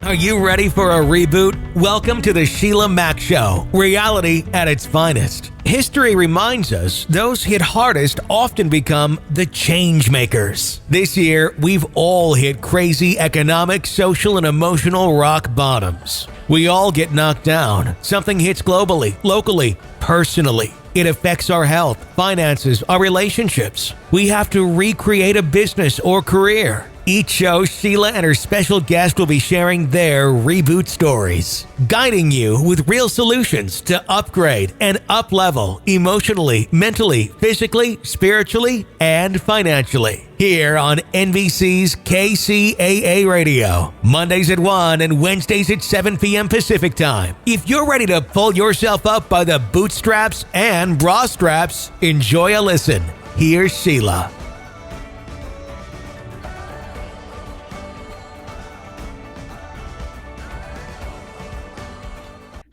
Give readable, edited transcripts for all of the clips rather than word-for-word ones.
Are you ready for a reboot? Welcome to the Sheila Mac Show Reality at its finest. History reminds us those hit hardest often become the change makers. This year, we've all hit crazy economic, social, and emotional rock bottoms. We all get knocked down. Something hits globally, locally, personally. It affects our health, finances, our relationships. We have to recreate a business or career. Each show, Sheila and her special guest will be sharing their reboot stories, guiding you with real solutions to upgrade and up-level emotionally, mentally, physically, spiritually, and financially. Here on NBC's KCAA Radio, Mondays at 1 and Wednesdays at 7 p.m. Pacific Time. If you're ready to pull yourself up by the bootstraps and bra straps, enjoy a listen. Here's Sheila.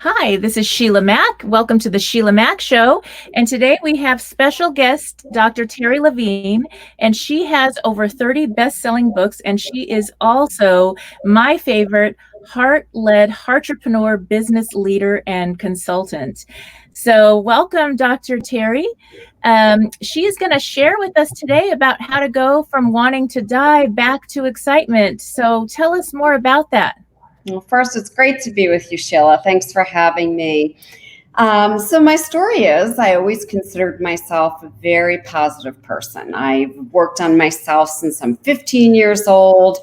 Hi, this is Sheila Mac. Welcome to the Sheila Mac Show. And today we have special guest, Dr. Terri Levine, and she has over 30 best-selling books, and she is also my favorite heart-led entrepreneur, business leader, and consultant. So welcome, Dr. Terri. She is going to share with us today about how to go from wanting to die back to excitement. So tell us more about that. Well, first, it's great to be with you, Sheila. Thanks for having me. So my story is I always considered myself a very positive person. I've worked on myself since I'm 15 years old,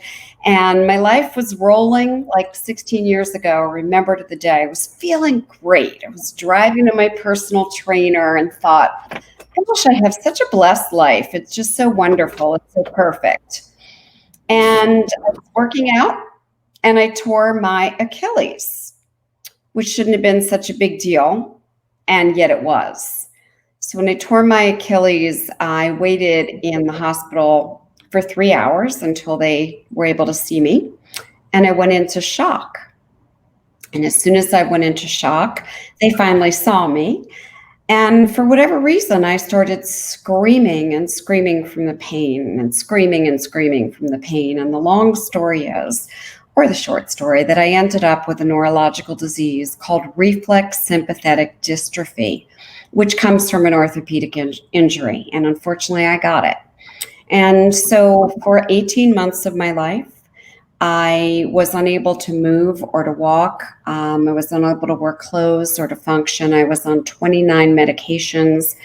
and my life was rolling like 16 years ago. I remember to the day I was feeling great. I was driving to my personal trainer and thought, gosh, I have such a blessed life. It's just so wonderful. It's so perfect. And I was working out, and I tore my Achilles, which shouldn't have been such a big deal, and yet it was. So when I tore my Achilles, I waited in the hospital for 3 hours until they were able to see me, and I went into shock. And as soon as I went into shock, they finally saw me. And for whatever reason, I started screaming and screaming from the pain and screaming from the pain. And the long story is, or the short story, that I ended up with a neurological disease called reflex sympathetic dystrophy, which comes from an orthopedic injury. And unfortunately, I got it. And so for 18 months of my life, I was unable to move or to walk. I was unable to wear clothes or to function. I was on 29 medications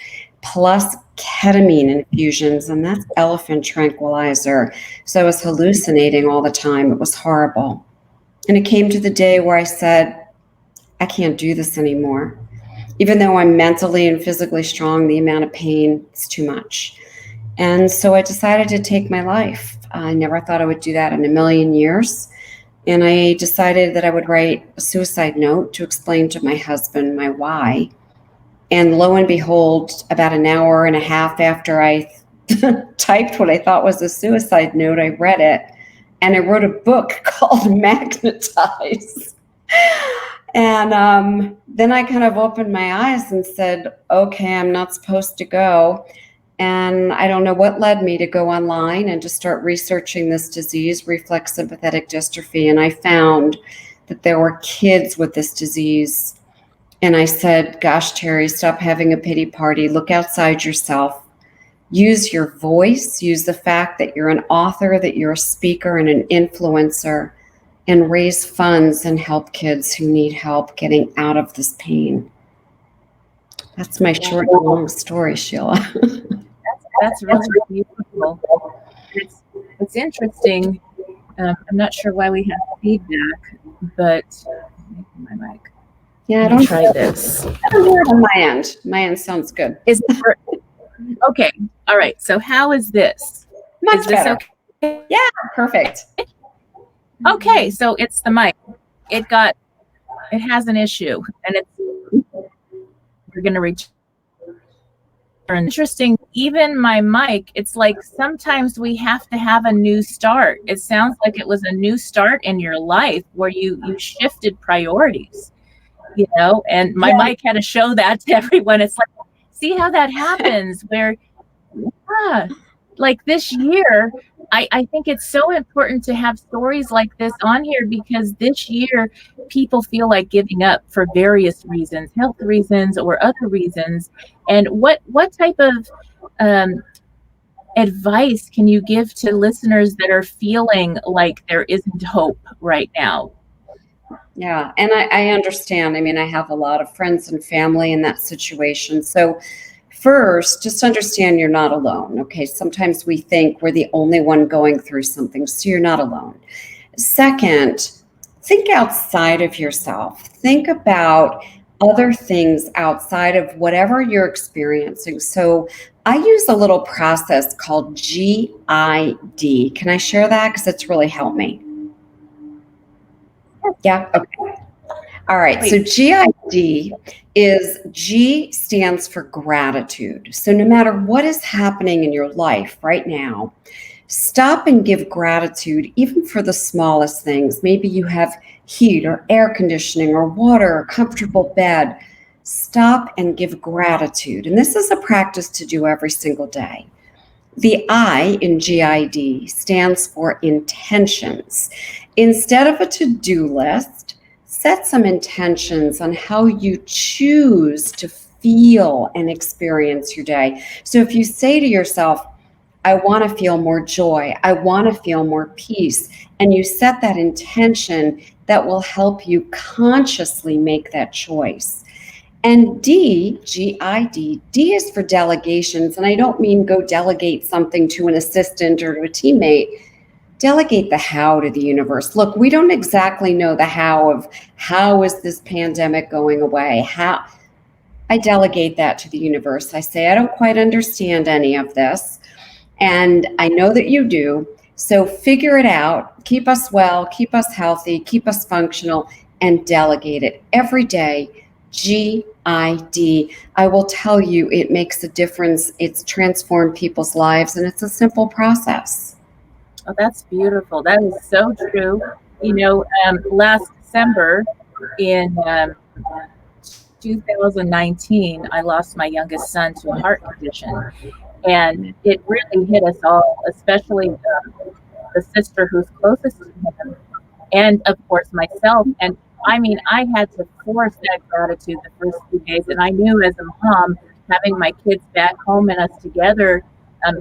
plus ketamine infusions, and that's elephant tranquilizer. So I was hallucinating all the time. It was horrible. And it came to the day where I said, I can't do this anymore. Even though I'm mentally and physically strong, the amount of pain is too much. And so I decided to take my life. I never thought I would do that in a million years. And I decided that I would write a suicide note to explain to my husband my why. And lo and behold, about an hour and a half after I typed what I thought was a suicide note, I read it, and I wrote a book called Magnetize. And then I kind of opened my eyes and said, okay, I'm not supposed to go. And I don't know what led me to go online and to start researching this disease, reflex sympathetic dystrophy. And I found that there were kids with this disease. And I said, gosh, Terri, stop having a pity party. Look outside yourself. Use your voice. Use the fact that you're an author, that you're a speaker and an influencer, and raise funds and help kids who need help getting out of this pain. That's my short and long story, Sheila. That's really beautiful. It's interesting. I'm not sure why we have feedback, but my mic. Yeah, I don't try this. I don't hear it on my end. My end sounds good. Is it okay? All right. So how is this? Much is this better. Okay? Yeah, perfect. Okay, so it's the mic. It has an issue, and we're going to reach. Interesting. Even my mic, it's like sometimes we have to have a new start. It sounds like it was a new start in your life where you shifted priorities. And my mic had to show that to everyone. It's like, see how that happens where, like this year, I think it's so important to have stories like this on here, because this year people feel like giving up for various reasons, health reasons or other reasons. And what type of advice can you give to listeners that are feeling like there isn't hope right now? Yeah, and I understand. I mean, I have a lot of friends and family in that situation. So first, just understand you're not alone. Okay. Sometimes we think we're the only one going through something, so you're not alone. Second, think outside of yourself. Think about other things outside of whatever you're experiencing. So I use a little process called GID. Can I share that? Because it's really helped me. Yeah. Okay. All right. So GID is G stands for gratitude. So no matter what is happening in your life right now, stop and give gratitude, even for the smallest things. Maybe you have heat or air conditioning or water or comfortable bed. Stop and give gratitude. And this is a practice to do every single day. The I in GID stands for intentions. Instead of a to-do list, set some intentions on how you choose to feel and experience your day. So if you say to yourself, I want to feel more joy, I want to feel more peace, and you set that intention, that will help you consciously make that choice. And D, GID, D is for delegations. And I don't mean go delegate something to an assistant or to a teammate. Delegate the how to the universe. Look, we don't exactly know the how of how is this pandemic going away. How I delegate that to the universe. I say, I don't quite understand any of this, and I know that you do. So figure it out. Keep us well, keep us healthy, keep us functional, and delegate it every day. GID. I will tell you, it makes a difference. It's transformed people's lives, and it's a simple process. Oh, that's beautiful. That is so true. You know, last December in 2019, I lost my youngest son to a heart condition. And it really hit us all, especially the sister who's closest to him, and of course myself. And I mean, I had to force that gratitude the first few days. And I knew as a mom, having my kids back home and us together,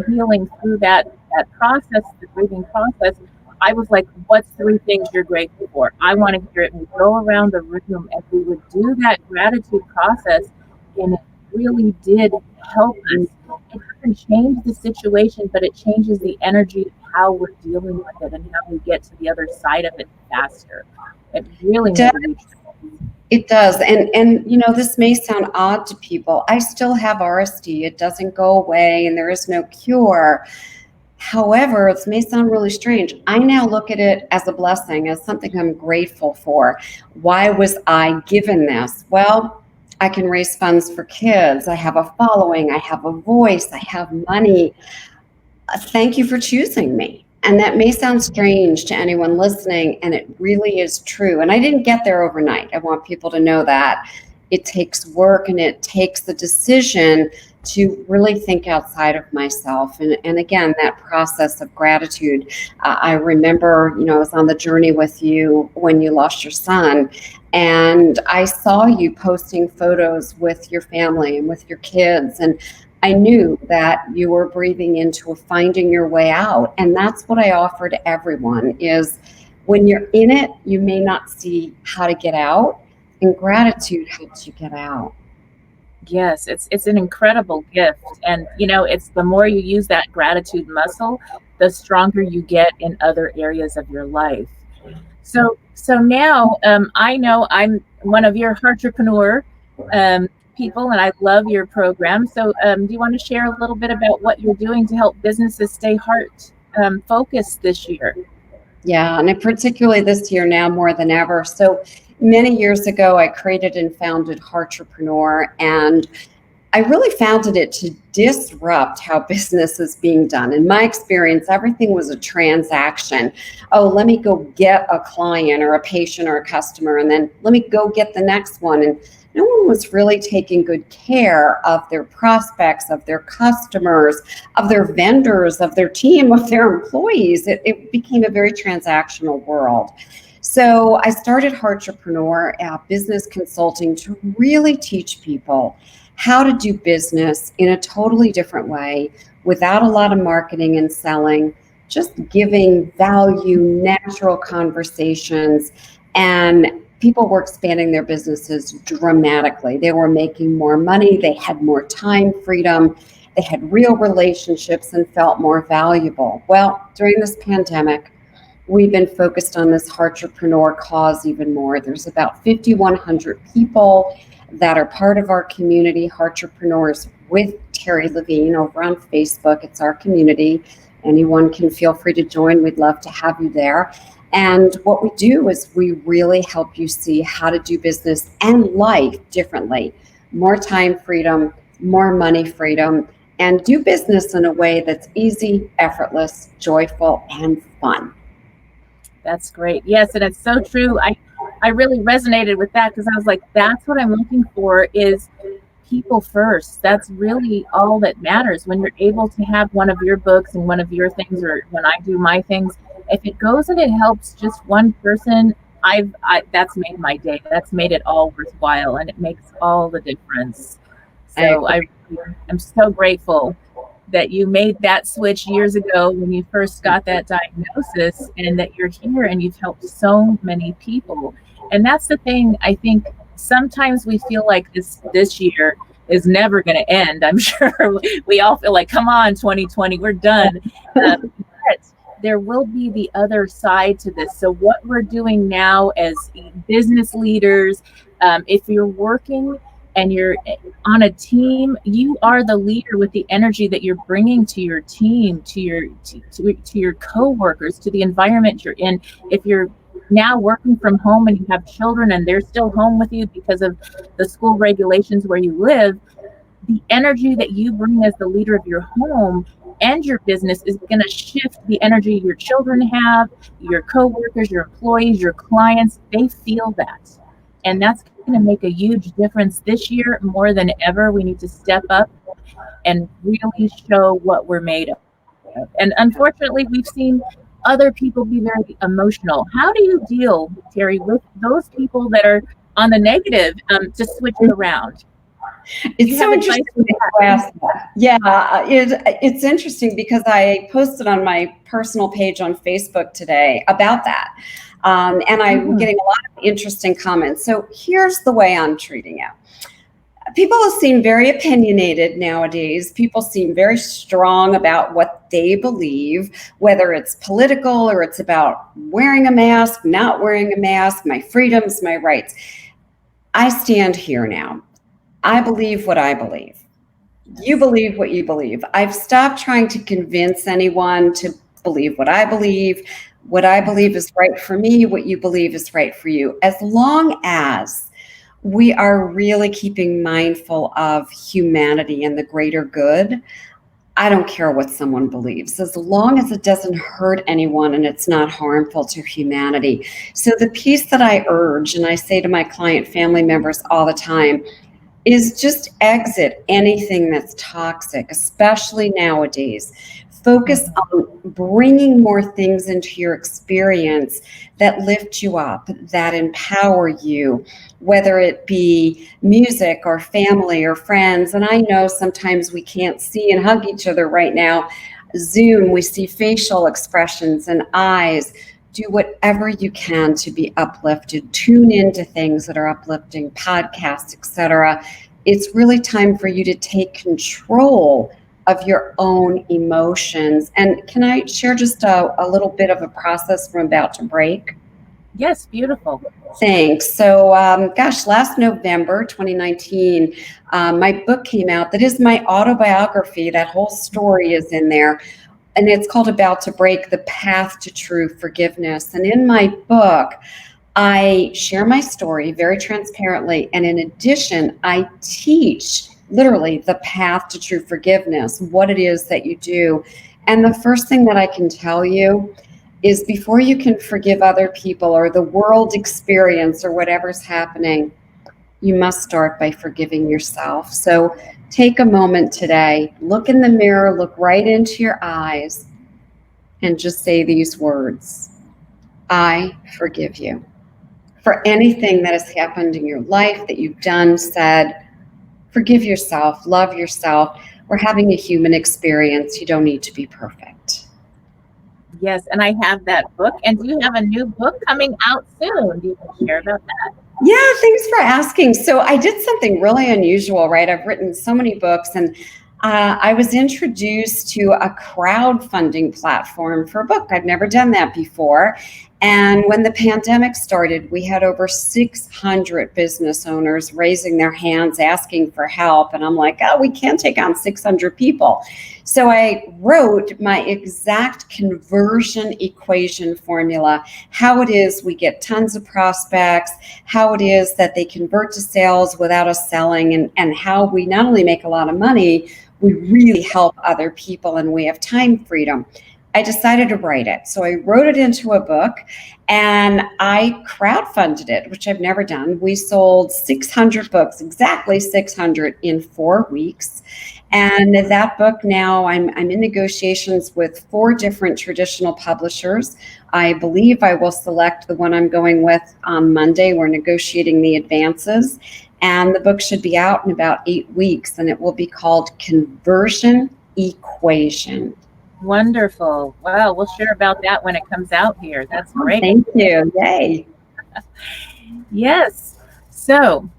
healing through that process, the grieving process, I was like, what's 3 things you're grateful for? I want to hear it. And we go around the room and we would do that gratitude process. And it really did help us. It doesn't change the situation, but it changes the energy of how we're dealing with it and how we get to the other side of it faster. It really made a huge difference. It does. And you know, this may sound odd to people. I still have RSD. It doesn't go away and there is no cure. However, it may sound really strange. I now look at it as a blessing, as something I'm grateful for. Why was I given this? Well, I can raise funds for kids. I have a following. I have a voice. I have money. Thank you for choosing me. And that may sound strange to anyone listening, and it really is true. And I didn't get there overnight. I want people to know that. It takes work, and it takes the decision to really think outside of myself. And again, that process of gratitude. I remember, you know, I was on the journey with you when you lost your son, and I saw you posting photos with your family and with your kids. And I knew that you were breathing into finding your way out. And that's what I offer to everyone is when you're in it, you may not see how to get out, and gratitude helps you get out. Yes, it's an incredible gift. And you know, it's the more you use that gratitude muscle, the stronger you get in other areas of your life. So now I know I'm one of your entrepreneur people, and I love your program. So do you want to share a little bit about what you're doing to help businesses stay heart focused this year? Yeah, and particularly this year now more than ever. So many years ago, I created and founded Heartrepreneur, and I really founded it to disrupt how business is being done. In my experience, everything was a transaction. Oh, let me go get a client or a patient or a customer, and then let me go get the next one. And no one was really taking good care of their prospects, of their customers, of their vendors, of their team, of their employees. It became a very transactional world. So I started Heartrepreneur Business Consulting to really teach people how to do business in a totally different way without a lot of marketing and selling, just giving value, natural conversations, and people were expanding their businesses dramatically. They were making more money, they had more time freedom, they had real relationships and felt more valuable. Well, during this pandemic, we've been focused on this Heartrepreneur cause even more. There's about 5,100 people that are part of our community, Heartrepreneurs with Terri Levine, over on Facebook. It's our community. Anyone can feel free to join. We'd love to have you there. And what we do is we really help you see how to do business and life differently. More time freedom, more money freedom, and do business in a way that's easy, effortless, joyful, and fun. That's great. Yes, and it's so true. I really resonated with that because I was like, that's what I'm looking for is people first. That's really all that matters when you're able to have one of your books and one of your things, or when I do my things, if it goes and it helps just one person, that's made my day. That's made it all worthwhile, and it makes all the difference. So I'm so grateful that you made that switch years ago when you first got that diagnosis, and that you're here and you've helped so many people. And that's the thing. I think sometimes we feel like this year is never going to end. I'm sure we all feel like, come on, 2020, we're done. But there will be the other side to this. So what we're doing now as business leaders, if you're working and you're on a team, you are the leader with the energy that you're bringing to your team, to your coworkers, to the environment you're in. If you're now working from home and you have children and they're still home with you because of the school regulations where you live, the energy that you bring as the leader of your home and your business is going to shift the energy your children have, your coworkers, your employees, your clients. They feel that. And that's going to make a huge difference this year. More than ever, we need to step up and really show what we're made of. And unfortunately, we've seen other people be very emotional. How do you deal, Terri, with those people that are on the negative to switch it around? It's so interesting that you asked that. Yeah, it's interesting because I posted on my personal page on Facebook today about that. And I'm getting a lot of interesting comments. So here's the way I'm treating it. People seem very opinionated nowadays. People seem very strong about what they believe, whether it's political or it's about wearing a mask, not wearing a mask, my freedoms, my rights. I stand here now. I believe what I believe. You believe what you believe. I've stopped trying to convince anyone to believe what I believe. What I believe is right for me, what you believe is right for you. As long as we are really keeping mindful of humanity and the greater good, I don't care what someone believes, as long as it doesn't hurt anyone and it's not harmful to humanity. So the piece that I urge, and I say to my client family members all the time, is just exit anything that's toxic, especially nowadays. Focus on bringing more things into your experience that lift you up, that empower you, whether it be music or family or friends. And I know sometimes we can't see and hug each other right now. Zoom, we see facial expressions and eyes. Do whatever you can to be uplifted. Tune into things that are uplifting, podcasts, etc. It's really time for you to take control of your own emotions. And can I share just a little bit of a process from About to Break? Yes, beautiful. Thanks. So, last November 2019, my book came out. That is my autobiography. That whole story is in there. And it's called About to Break, The Path to True Forgiveness. And in my book, I share my story very transparently. And in addition, I teach literally the path to true forgiveness, what it is that you do. And the first thing that I can tell you is before you can forgive other people or the world experience or whatever's happening, you must start by forgiving yourself. So take a moment today, look in the mirror, look right into your eyes, and just say these words: I forgive you for anything that has happened in your life that you've done, said. Forgive yourself, love yourself. We're having a human experience. You don't need to be perfect. Yes, and I have that book. And you have a new book coming out soon. Do you want to share about that? Yeah, thanks for asking. So I did something really unusual, right? I've written so many books, and I was introduced to a crowdfunding platform for a book. I've never done that before. And when the pandemic started, we had over 600 business owners raising their hands, asking for help. And I'm like, oh, we can't take on 600 people. So I wrote my exact conversion equation formula, how it is we get tons of prospects, how it is that they convert to sales without us selling, and how we not only make a lot of money, we really help other people and we have time freedom. I decided to write it. So I wrote it into a book and I crowdfunded it, which I've never done. We sold 600 books, exactly 600 in 4 weeks. And that book now, I'm in negotiations with 4 different traditional publishers. I believe I will select the one I'm going with on Monday. We're negotiating the advances. And the book should be out in about 8 weeks, and it will be called Conversion Equation. Wonderful. Wow, we'll share about that when it comes out here. That's great. Thank you. Yay. Yes. So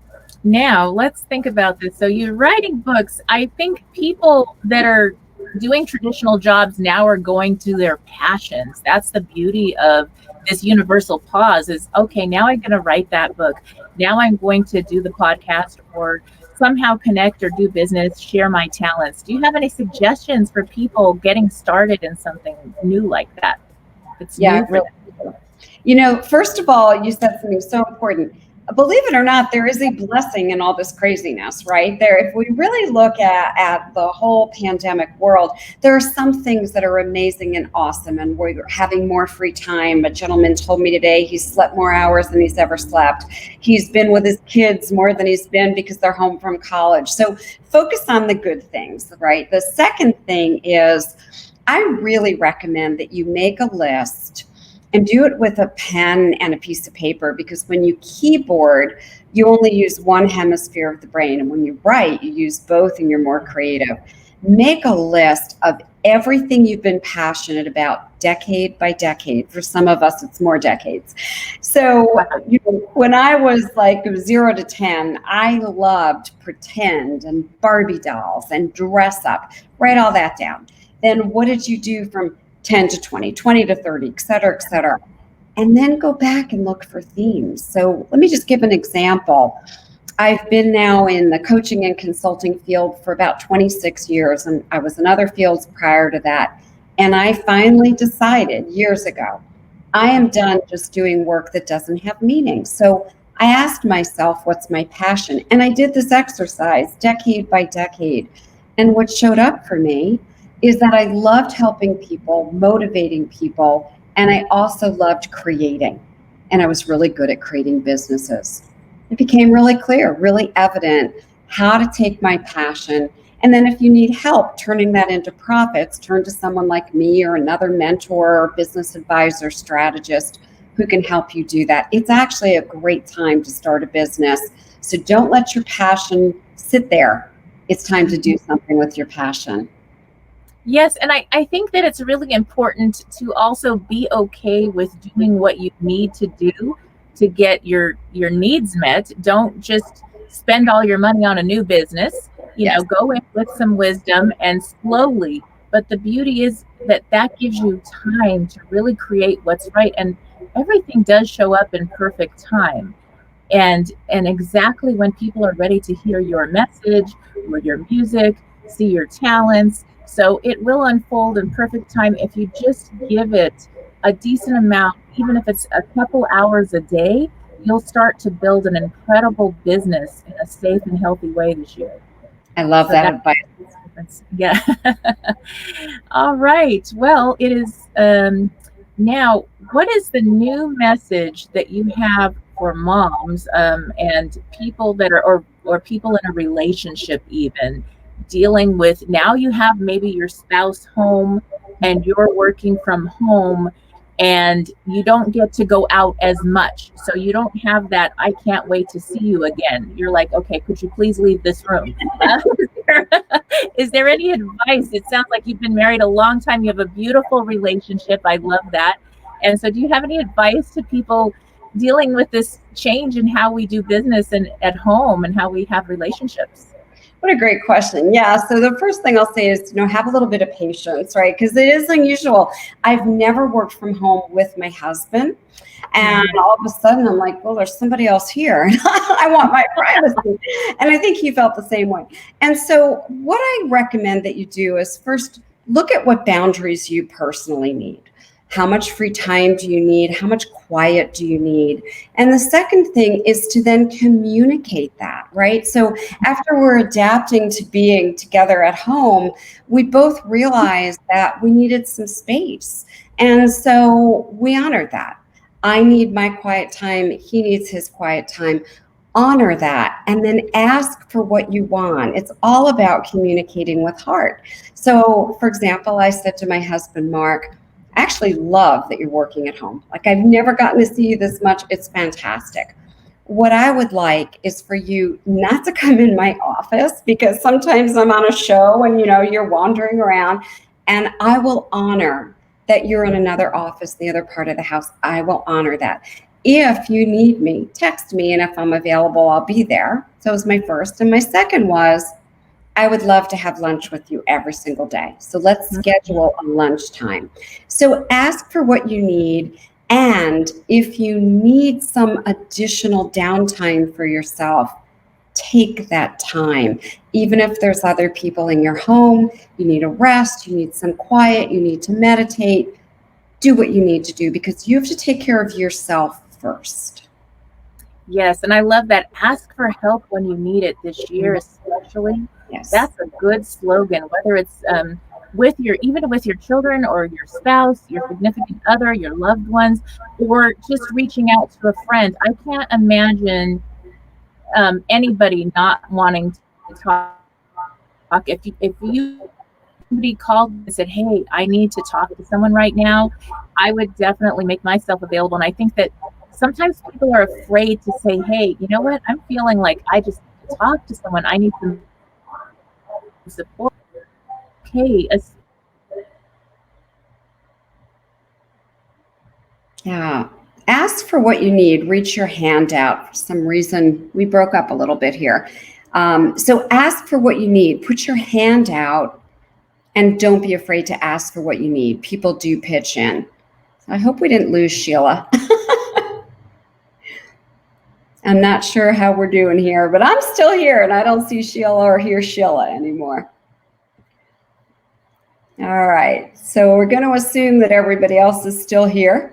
now let's think about this. So you're writing books. I think people that are doing traditional jobs now are going to their passions. That's the beauty of this universal pause is, okay, now I'm going to write that book. Now I'm going to do the podcast or somehow connect or do business, share my talents. Do you have any suggestions for people getting started in something new like that? It's Yeah, really. First of all, you said something so important. Believe it or not, there is a blessing in all this craziness, right? If we really look at the whole pandemic world, there are some things that are amazing and awesome, and we're having more free time. A gentleman told me today he slept more hours than he's ever slept. He's been with his kids more than he's been because they're home from college. So focus on the good things, right? The second thing is I really recommend that you make a list and do it with a pen and a piece of paper, because when you keyboard, you only use one hemisphere of the brain. And when you write, you use both and you're more creative. Make a list of everything you've been passionate about decade by decade. For some of us, it's more decades. So when I was like 0 to 10, I loved pretend and Barbie dolls and dress up. Write all that down. Then what did you do from 10 to 20, 20 to 30, et cetera, et cetera. And then go back and look for themes. So let me just give an example. I've been now in the coaching and consulting field for about 26 years, and I was in other fields prior to that. And I finally decided years ago, I am done just doing work that doesn't have meaning. So I asked myself, what's my passion? And I did this exercise decade by decade. And what showed up for me is that I loved helping people, motivating people, and I also loved creating. And I was really good at creating businesses. It became really clear, really evident how to take my passion. And then if you need help turning that into profits, turn to someone like me or another mentor or business advisor, strategist who can help you do that. It's actually a great time to start a business. So don't let your passion sit there. It's time to do something with your passion. Yes, and I think that it's really important to also be okay with doing what you need to do to get your needs met. Don't just spend all your money on a new business. Go in with some wisdom and slowly. But the beauty is that gives you time to really create what's right. And everything does show up in perfect time. And exactly when people are ready to hear your message or your music, see your talents. So it will unfold in perfect time if you just give it a decent amount, even if it's a couple hours a day. You'll start to build an incredible business in a safe and healthy way this year. I love So that advice. yeah. All right. Well, it is now. What is the new message that you have for moms and people that are, or people in a relationship, even dealing with now? You have maybe your spouse home, and you're working from home, and you don't get to go out as much, so you don't have that "I can't wait to see you again." You're like, okay, could you please leave this room? Is there any advice? It sounds like you've been married a long time. You have a beautiful relationship. I love that. And so, do you have any advice to people dealing with this change in how we do business and at home and how we have relationships? What a great question. Yeah. So the first thing I'll say is, have a little bit of patience, right? Because it is unusual. I've never worked from home with my husband. And all of a sudden I'm like, well, there's somebody else here. I want my privacy. And I think he felt the same way. And so what I recommend that you do is first look at what boundaries you personally need. How much free time do you need? How much quiet do you need? And the second thing is to then communicate that, right? So after we're adapting to being together at home, we both realized that we needed some space. And so we honored that. I need my quiet time. He needs his quiet time. Honor that, and then ask for what you want. It's all about communicating with heart. So, for example, I said to my husband, Mark, I actually love that you're working at home. Like, I've never gotten to see you this much. It's fantastic. What I would like is for you not to come in my office, because sometimes I'm on a show and, you're wandering around, and I will honor that you're in another office, the other part of the house. I will honor that. If you need me, text me, and if I'm available, I'll be there. So it was my first. And my second was, I would love to have lunch with you every single day. So let's schedule a lunchtime. So ask for what you need. And if you need some additional downtime for yourself, take that time. Even if there's other people in your home, you need a rest, you need some quiet, you need to meditate, do what you need to do, because you have to take care of yourself first. Yes, and I love that. Ask for help when you need it this year, especially. Yes. That's a good slogan, whether it's even with your children or your spouse, your significant other, your loved ones, or just reaching out to a friend. I can't imagine anybody not wanting to talk. If somebody called and said, hey, I need to talk to someone right now, I would definitely make myself available. And I think that sometimes people are afraid to say, hey, you know what? I'm feeling like I just need to talk to someone. I need some support. Okay. Yeah. Ask for what you need. Reach your hand out. For some reason, we broke up a little bit here. So ask for what you need. Put your hand out, and don't be afraid to ask for what you need. People do pitch in. I hope we didn't lose Sheila. I'm not sure how we're doing here, but I'm still here, and I don't see Sheila or hear Sheila anymore. All right, so we're going to assume that everybody else is still here.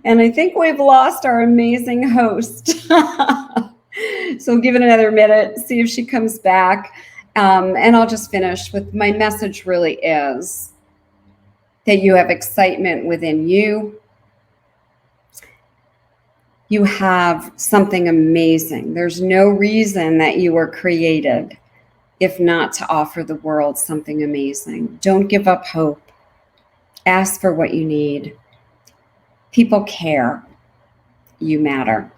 And I think we've lost our amazing host. So give it another minute, see if she comes back. And I'll just finish with my message really is that you have excitement within you. You have something amazing. There's no reason that you were created if not to offer the world something amazing. Don't give up hope. Ask for what you need. People care. You matter.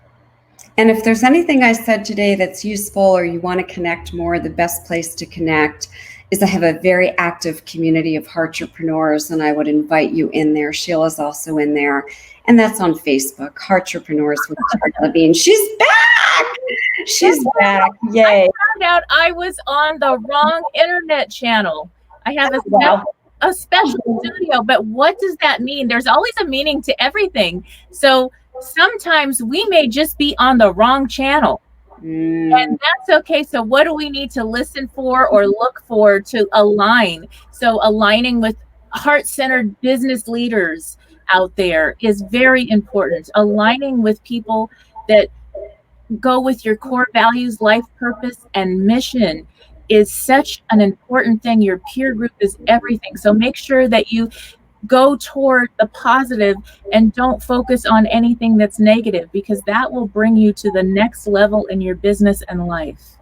And if there's anything I said today that's useful, or you want to connect more, the best place to connect is I have a very active community of heartrepreneurs, and I would invite you in there. Sheila's also in there. And that's on Facebook, Heartrepreneurs with Terri Levine. She's back. She's back. Yay. I found out I was on the wrong internet channel. I have a special studio, but what does that mean? There's always a meaning to everything. So sometimes we may just be on the wrong channel. And that's okay. So what do we need to listen for or look for to align? So aligning with heart-centered business leaders out there is very important. Aligning with people that go with your core values, life purpose, and mission is such an important thing. Your peer group is everything. So make sure that you go toward the positive and don't focus on anything that's negative, because that will bring you to the next level in your business and life.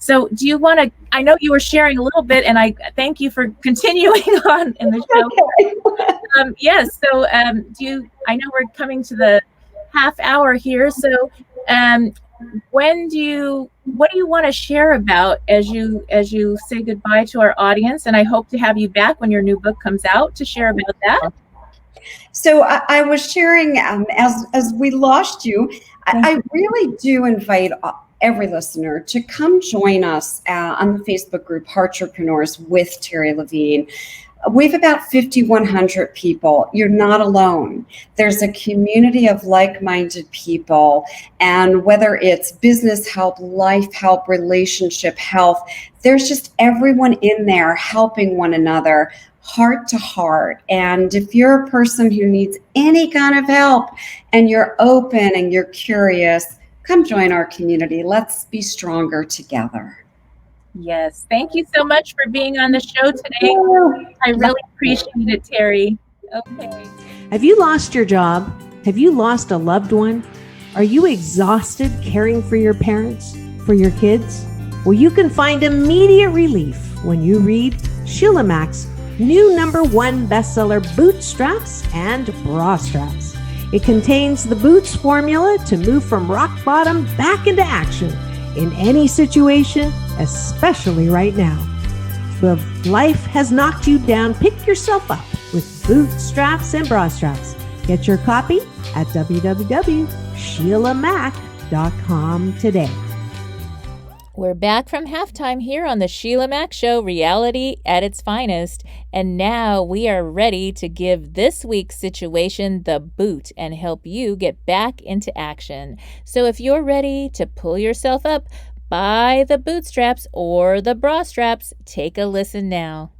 So do you want to, I know you were sharing a little bit, and I thank you for continuing on in the show. Yes. So I know we're coming to the half hour here. So what do you want to share about as you say goodbye to our audience? And I hope to have you back when your new book comes out to share about that. So I was sharing as we lost you. I really do invite every listener to come join us on the Facebook group Heartrepreneurs with Terri Levine. We have about 5,100 people. You're not alone. There's a community of like-minded people, and whether it's business help, life help, relationship health, there's just everyone in there helping one another, heart to heart. And if you're a person who needs any kind of help and you're open and you're curious, come join our community. Let's be stronger together. Yes. Thank you so much for being on the show today. I really appreciate it, Terri. Okay. Have you lost your job? Have you lost a loved one? Are you exhausted caring for your parents, for your kids? Well, you can find immediate relief when you read Sheila Mac's new #1 bestseller, Bootstraps and Bra Straps. It contains the Boots formula to move from rock bottom back into action in any situation, especially right now. If life has knocked you down, pick yourself up with Bootstraps and Bra Straps. Get your copy at www.SheilaMac.com today. We're back from halftime here on the Sheila Mac Show Reality at its finest. And now we are ready to give this week's situation the boot and help you get back into action. So if you're ready to pull yourself up by the bootstraps or the bra straps, take a listen now.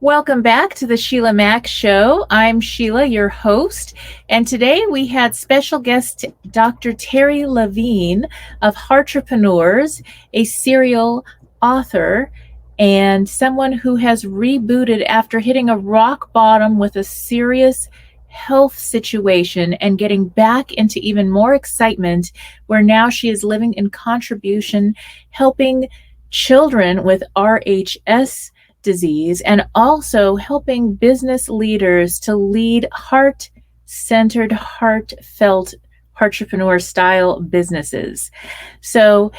Welcome back to the Sheila Mac Show. I'm Sheila, your host, and today we had special guest Dr. Terri Levine of Heartrepreneurs, a serial author and someone who has rebooted after hitting a rock bottom with a serious health situation and getting back into even more excitement, where now she is living in contribution, helping children with RHS disease, and also helping business leaders to lead heart-centered, heartfelt, entrepreneur-style businesses. So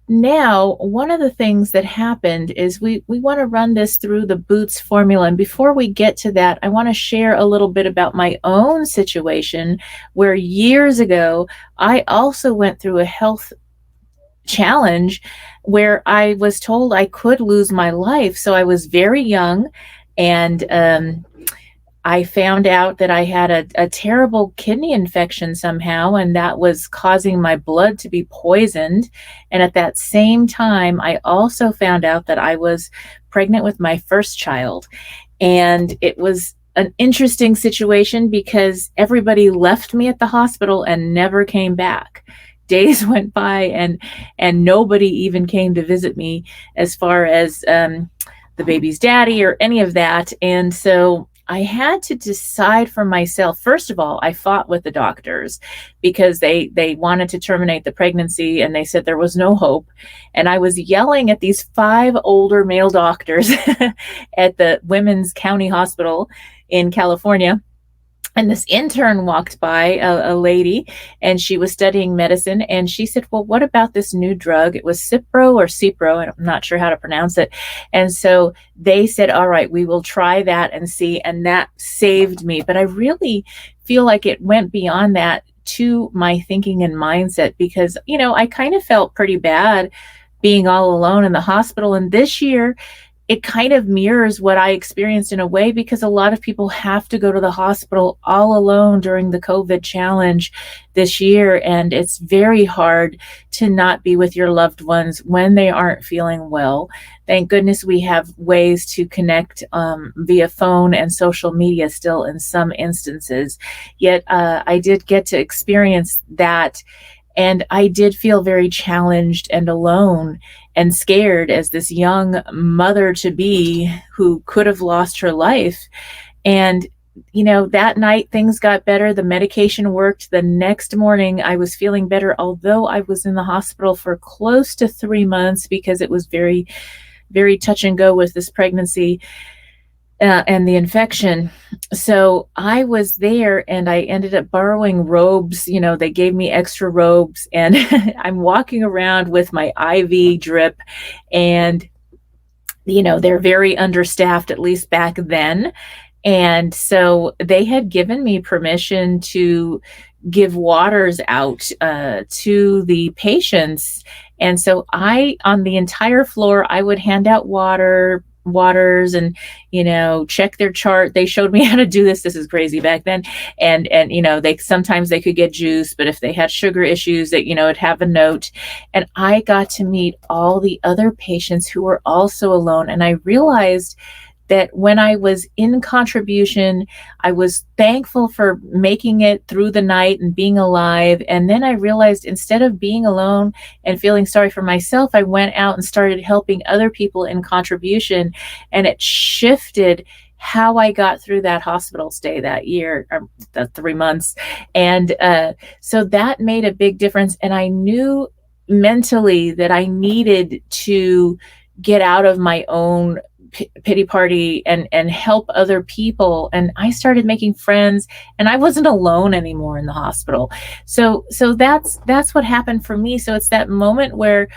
now, one of the things that happened is we want to run this through the Boots formula. And before we get to that, I want to share a little bit about my own situation, where years ago, I also went through a health challenge where I was told I could lose my life. So I was very young, and I found out that I had a terrible kidney infection somehow, and that was causing my blood to be poisoned. And at that same time, I also found out that I was pregnant with my first child. And it was an interesting situation because everybody left me at the hospital and never came back. Days went by and nobody even came to visit me as far as the baby's daddy or any of that. And so I had to decide for myself. First of all, I fought with the doctors because they wanted to terminate the pregnancy, and they said there was no hope. And I was yelling at these 5 older male doctors at the Women's County Hospital in California. And this intern walked by, a lady, and she was studying medicine. And she said, well, what about this new drug? It was Cipro, and I'm not sure how to pronounce it. And so they said, all right, we will try that and see. And that saved me. But I really feel like it went beyond that to my thinking and mindset, because, I kind of felt pretty bad being all alone in the hospital. And this year, it kind of mirrors what I experienced in a way, because a lot of people have to go to the hospital all alone during the COVID challenge this year. And it's very hard to not be with your loved ones when they aren't feeling well. Thank goodness we have ways to connect via phone and social media still in some instances. Yet I did get to experience that. And I did feel very challenged and alone and scared as this young mother to be who could have lost her life. And that night things got better. The medication worked. The next morning I was feeling better, although I was in the hospital for close to 3 months because it was very, very touch and go with this pregnancy and the infection. So I was there and I ended up borrowing robes. They gave me extra robes, and I'm walking around with my IV drip, and they're very understaffed, at least back then. And so they had given me permission to give waters out to the patients. And so on the entire floor, I would hand out waters and, check their chart. They showed me how to do this. This is crazy back then. And sometimes they could get juice, but if they had sugar issues, that, it'd have a note. And I got to meet all the other patients who were also alone. And I realized that when I was in contribution, I was thankful for making it through the night and being alive. And then I realized, instead of being alone and feeling sorry for myself, I went out and started helping other people in contribution. And it shifted how I got through that hospital stay that year, or the 3 months. And so that made a big difference. And I knew mentally that I needed to get out of my own pity party and help other people. And I started making friends, and I wasn't alone anymore in the hospital. So that's what happened for me. So it's that moment where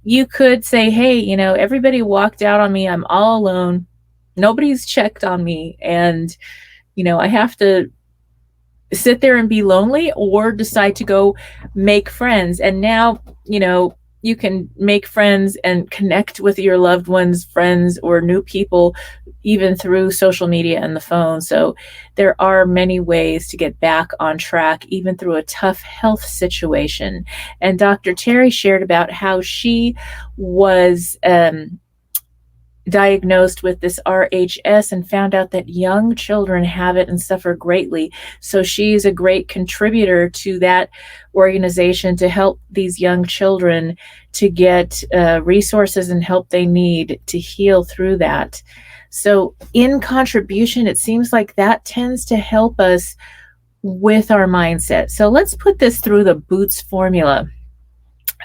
you could say, hey, everybody walked out on me. I'm all alone. Nobody's checked on me. And, I have to sit there and be lonely, or decide to go make friends. And now, you can make friends and connect with your loved ones, friends, or new people, even through social media and the phone. So there are many ways to get back on track, even through a tough health situation. And Dr. Terri shared about how she was diagnosed with this RHS and found out that young children have it and suffer greatly. So she's a great contributor to that organization to help these young children to get resources and help they need to heal through that. So in contribution, it seems like that tends to help us with our mindset. So let's put this through the Boots formula.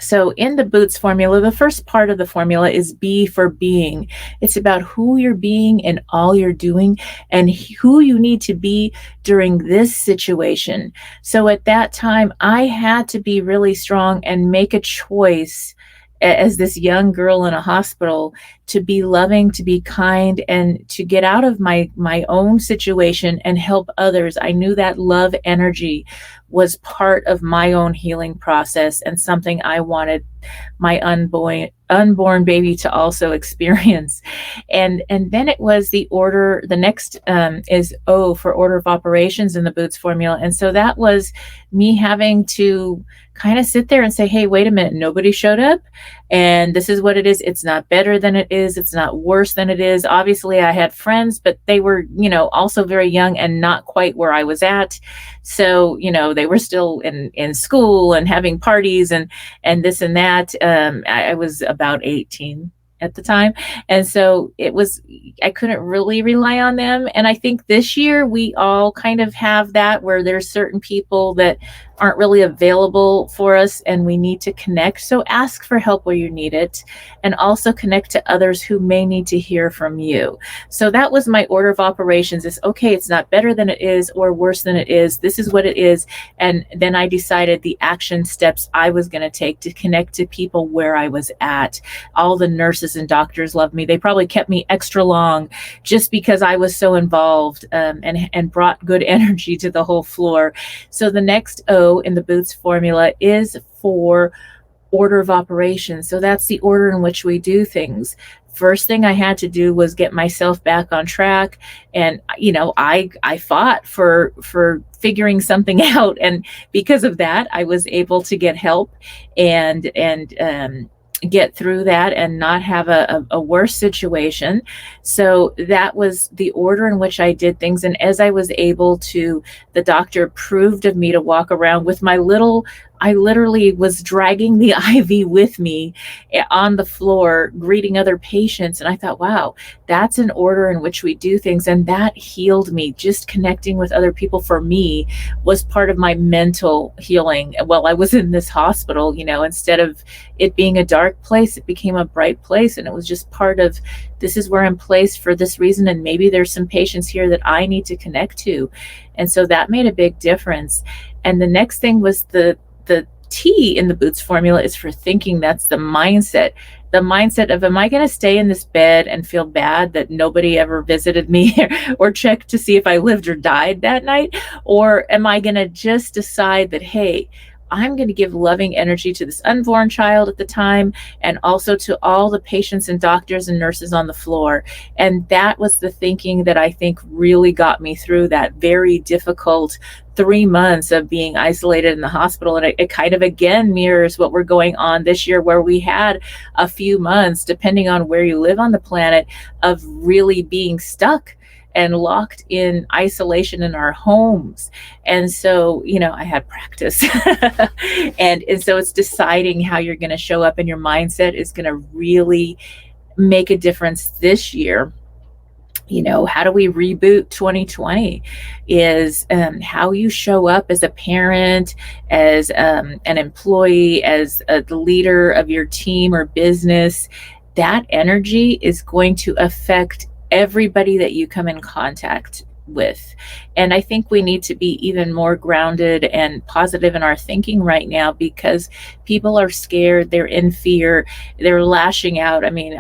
So in the Boots formula, the first part of the formula is B for being. It's about who you're being and all you're doing, and who you need to be during this situation. So at that time, I had to be really strong and make a choice as this young girl in a hospital to be loving, to be kind, and to get out of my own situation and help others. I knew that love energy was part of my own healing process and something I wanted my unborn baby to also experience. And then it was the order. The next is O for order of operations in the Boots formula. And so that was me having to kind of sit there and say, hey, wait a minute, nobody showed up. And this is what it is. It's not better than it is. It's not worse than it is. Obviously, I had friends, but they were, also very young and not quite where I was at. So, they were still in school and having parties and this and that. I was about 18 at the time. And so I couldn't really rely on them. And I think this year we all kind of have that, where there's certain people that aren't really available for us and we need to connect. So ask for help where you need it, and also connect to others who may need to hear from you. So that was my order of operations. Is okay, it's not better than it is or worse than it is. This is what it is. And then I decided the action steps I was going to take to connect to people where I was at. All the nurses and doctors loved me. They probably kept me extra long just because I was so involved and brought good energy to the whole floor. So the next O in the Boots formula is for order of operations. So that's the order in which we do things. First thing I had to do was get myself back on track. And, I fought for figuring something out. And because of that, I was able to get help and get through that and not have a worse situation. So that was the order in which I did things. And as I was able to, the doctor approved of me to walk around with my little I literally was dragging the IV with me on the floor, greeting other patients. And I thought, wow, that's an order in which we do things. And that healed me. Just connecting with other people for me was part of my mental healing. While I was in this hospital, instead of it being a dark place, it became a bright place. And it was just part of, this is where I'm placed for this reason. And maybe there's some patients here that I need to connect to. And so that made a big difference. And the next thing was the T in the Boots formula is for thinking. That's the mindset. The mindset of, am I going to stay in this bed and feel bad that nobody ever visited me or checked to see if I lived or died that night? Or am I going to just decide that, hey, I'm going to give loving energy to this unborn child at the time, and also to all the patients and doctors and nurses on the floor. And that was the thinking that I think really got me through that very difficult 3 months of being isolated in the hospital. And it kind of again mirrors what we're going on this year, where we had a few months, depending on where you live on the planet, of really being stuck and locked in isolation in our homes. And so, I had practice. and so it's deciding how you're going to show up, and your mindset is going to really make a difference this year. How do we reboot 2020 is how you show up as a parent, as an employee, as the leader of your team or business. That energy is going to affect everybody that you come in contact with. And I think we need to be even more grounded and positive in our thinking right now, because people are scared, they're in fear, they're lashing out. I mean,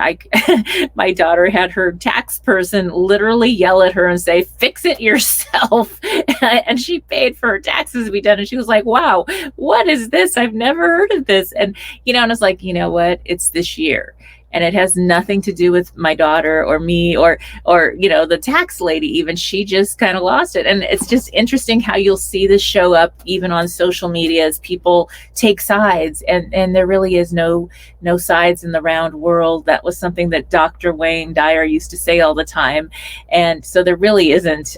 my daughter had her tax person literally yell at her and say, fix it yourself. And she paid for her taxes to be done. And she was like, wow, what is this? I've never heard of this. And, and it's like, you know what? It's this year. And it has nothing to do with my daughter or me or the tax lady even. She just kind of lost it. And it's just interesting how you'll see this show up even on social media as people take sides. And there really is no sides in the round world. That was something that Dr. Wayne Dyer used to say all the time. And so there really isn't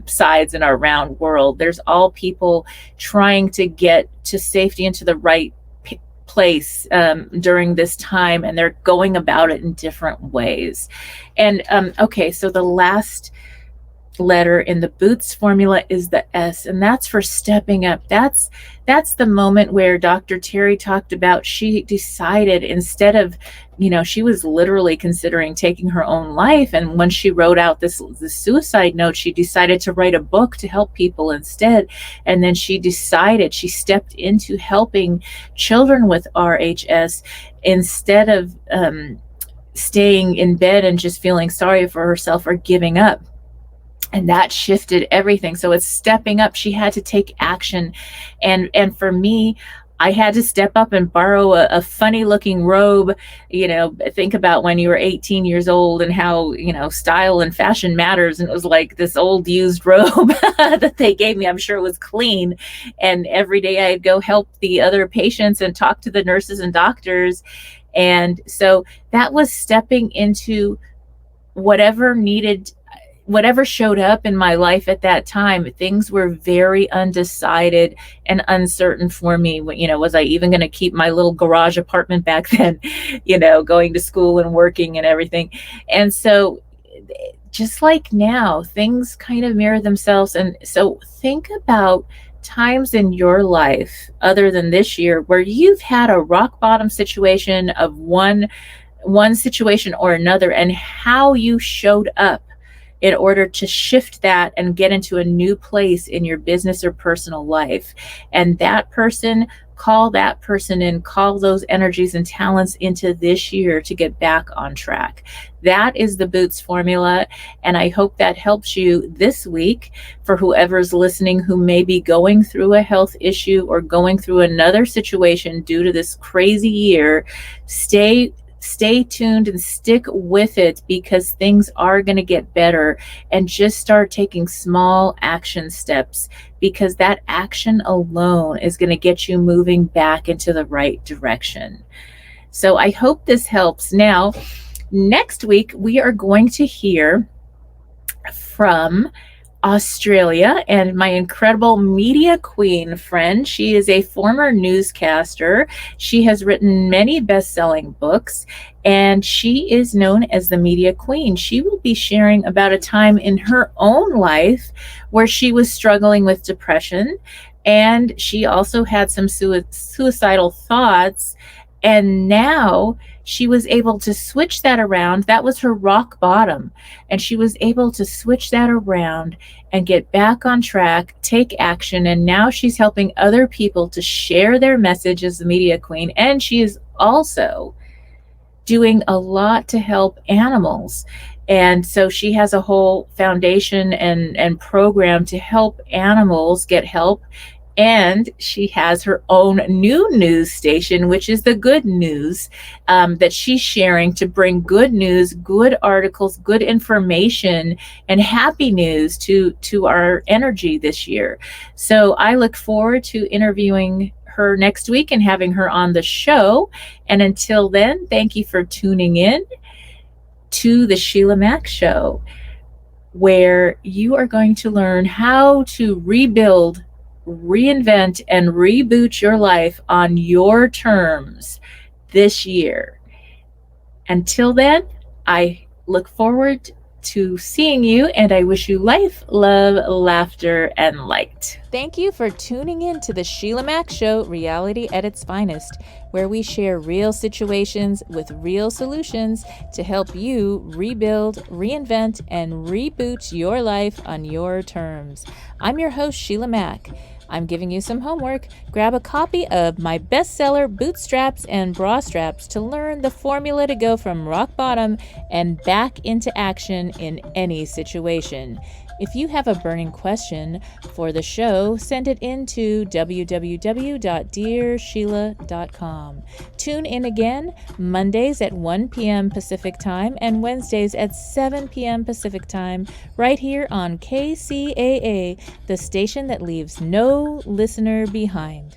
sides in our round world. There's all people trying to get to safety and to the right place during this time, and they're going about it in different ways. And okay, so the last letter in the Boots formula is the S, and that's for stepping up. That's the moment where Dr. Terri talked about, she decided, instead of, she was literally considering taking her own life. And when she wrote out this suicide note, she decided to write a book to help people instead. And then she stepped into helping children with RHS instead of staying in bed and just feeling sorry for herself or giving up. And that shifted everything. So it's stepping up. She had to take action. And for me, I had to step up and borrow a funny looking robe. Think about when you were 18 years old and how, style and fashion matters. And it was like this old used robe that they gave me. I'm sure it was clean. And every day I'd go help the other patients and talk to the nurses and doctors. And so that was stepping into whatever showed up in my life at that time. Things were very undecided and uncertain for me. Was I even going to keep my little garage apartment back then, going to school and working and everything. And so just like now, things kind of mirror themselves. And so think about times in your life other than this year where you've had a rock bottom situation of one situation or another, and how you showed up in order to shift that and get into a new place in your business or personal life. And call that person in, call those energies and talents into this year to get back on track. That is the Boots formula. And I hope that helps you this week. For whoever's listening who may be going through a health issue or going through another situation due to this crazy year, stay tuned and stick with it, because things are going to get better. And just start taking small action steps, because that action alone is going to get you moving back into the right direction. So I hope this helps. Now, next week, we are going to hear from Australia, and my incredible media queen friend. She is a former newscaster. She has written many best-selling books, and she is known as the media queen. She will be sharing about a time in her own life where she was struggling with depression, and she also had some suicidal thoughts, and now she was able to switch that around. That was her rock bottom. And she was able to switch that around and get back on track, take action. And now she's helping other people to share their message as the media queen. And she is also doing a lot to help animals. And so she has a whole foundation and program to help animals get help. And she has her own new news station, which is the Good News, that she's sharing to bring good news, good articles, good information, and happy news to our energy this year. So I look forward to interviewing her next week and having her on the show. And until then, thank you for tuning in to the Sheila Mac Show, where you are going to learn how to rebuild, reinvent, and reboot your life on your terms this year. Until then, I look forward to seeing you, and I wish you life, love, laughter, and light. Thank you for tuning in to the Sheila Mac Show Reality at its Finest, where we share real situations with real solutions to help you rebuild, reinvent, and reboot your life on your terms. I'm your host, Sheila Mac. I'm giving you some homework. Grab a copy of my bestseller, Bootstraps and Bra Straps, to learn the formula to go from rock bottom and back into action in any situation. If you have a burning question for the show, send it in to www.dearsheila.com. Tune in again Mondays at 1 p.m. Pacific Time and Wednesdays at 7 p.m. Pacific Time, right here on KCAA, the station that leaves no listener behind.